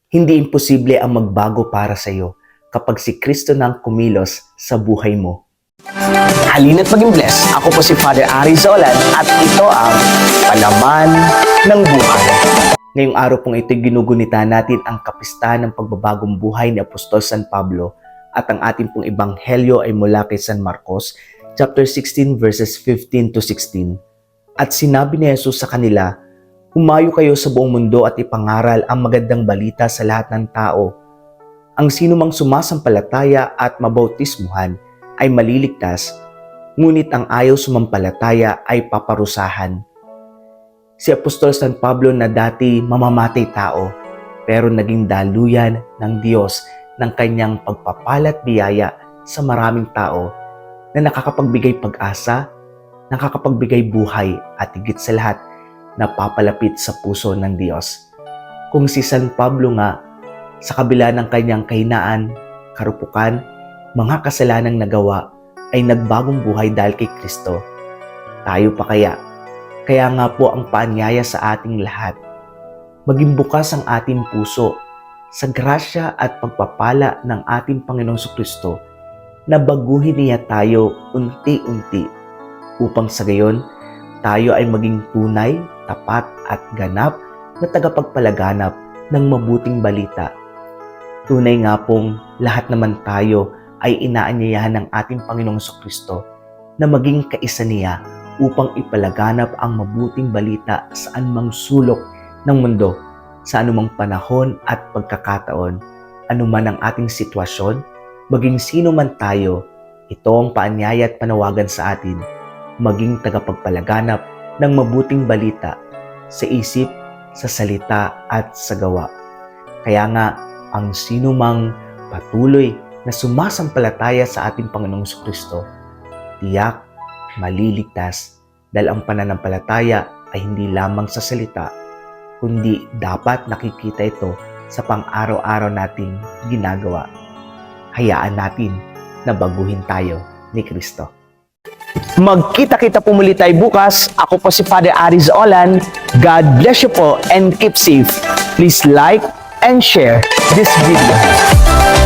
Hindi imposible ang magbago para sa iyo kapag si Kristo na ang kumilos sa buhay mo. Halina't maging blessed. Ako po si Father Ari Zolan at ito ang Palaman ng Buhay. Ngayong araw pong ito, ginugunita natin ang kapistahan ng pagbabagong buhay ni Apostol San Pablo at ang ating pong ebanghelyo ay mula kay San Marcos, chapter 16 verses 15 to 16. At sinabi ni Jesus sa kanila, "Humayo kayo sa buong mundo at ipangaral ang magandang balita sa lahat ng tao. Ang sino mang sumasampalataya at mabautismuhan ay maliligtas, ngunit ang ayaw sumampalataya ay paparusahan." Si Apostol San Pablo na dati mamamatay tao, pero naging daluyan ng Diyos ng kanyang pagpapalat biyaya sa maraming tao na nakakapagbigay pag-asa, nakakapagbigay buhay at higit sa lahat, napapalapit sa puso ng Diyos. Kung si San Pablo nga, sa kabila ng kanyang kahinaan, karupukan, mga kasalanang nagawa, ay nagbagong buhay dahil kay Kristo, tayo pa kaya? Kaya nga po ang paanyaya sa ating lahat, maging bukas ang ating puso sa grasya at pagpapala ng ating Panginoong Kristo na baguhin niya tayo unti-unti upang sa gayon tayo ay maging tunay, tapat at ganap na tagapagpalaganap ng mabuting balita. Tunay nga pong lahat naman tayo ay inaanyayahan ng ating Panginoong Kristo na maging kaisa niya upang ipalaganap ang mabuting balita sa anumang sulok ng mundo, sa anumang panahon at pagkakataon, anuman ang ating sitwasyon, maging sino man tayo. Ito ang paanyaya at panawagan sa atin, maging tagapagpalaganap ng mabuting balita sa isip, sa salita at sa gawa. Kaya nga, ang sino mang patuloy na sumasampalataya sa ating Panginoong Kristo, tiyak maliligtas dahil ang pananampalataya ay hindi lamang sa salita, kundi dapat nakikita ito sa pang-araw-araw nating ginagawa. Hayaan natin na baguhin tayo ni Kristo. Magkita-kita po muli tayo bukas. Ako po si Father Ari Zolan. God bless you po and keep safe. Please like and share this video.